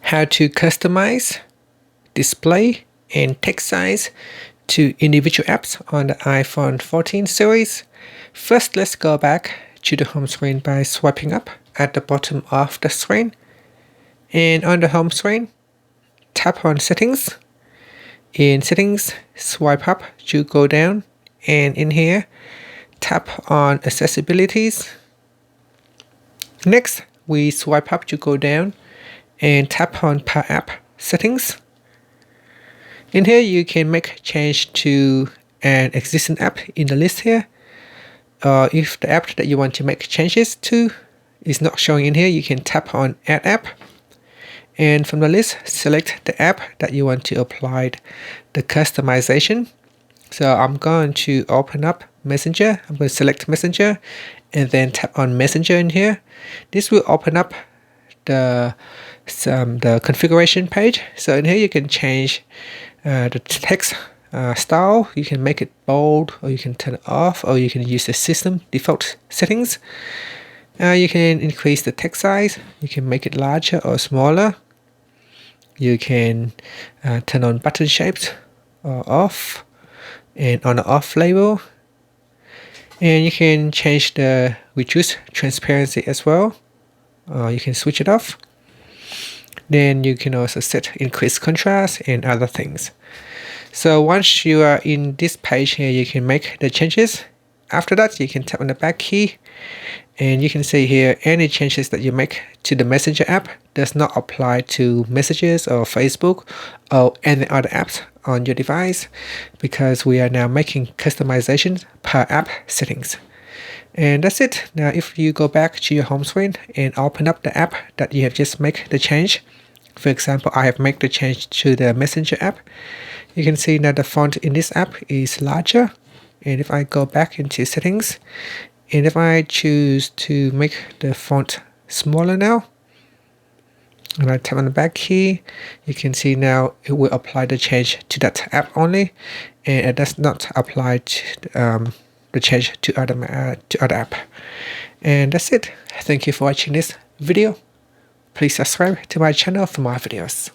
how to customize display and text size to individual apps on the iPhone 14 series. First, let's go back to the home screen by swiping up at the bottom of the screen. And on the home screen, tap on Settings. In Settings, swipe up to go down, and in here, tap on Accessibilities. Next, we swipe up to go down and tap on Per App Settings. In here, you can make change to an existing app in the list here. If the app that you want to make changes to is not showing in here, you can tap on Add App. And from the list, select the app that you want to apply the customization. So I'm going to open up Messenger. I'm going to select Messenger and then tap on Messenger in here. This will open up the configuration page. So in here you can change the text style. You can make it bold, or you can turn it off, or you can use the system default settings. You can increase the text size. You can make it larger or smaller. You can turn on button shapes or off, and on the off label. And you can change the reduce transparency as well. You can switch it off. Then you can also set increase contrast and other things. So once you are in this page here, you can make the changes. After that, you can tap on the back key, and you can see here any changes that you make to the Messenger app does not apply to Messages or Facebook or any other apps on your device, because we are now making customizations per app settings. And that's it. Now if you go back to your home screen and open up the app that you have just made the change, for example, I have made the change to the Messenger app, you can see that the font in this app is larger. And if I go back into settings, and if I choose to make the font smaller now, and I tap on the back key, you can see now it will apply the change to that app only, and it does not apply to the change to other app. And that's it. Thank you for watching this video. Please subscribe to my channel for more videos.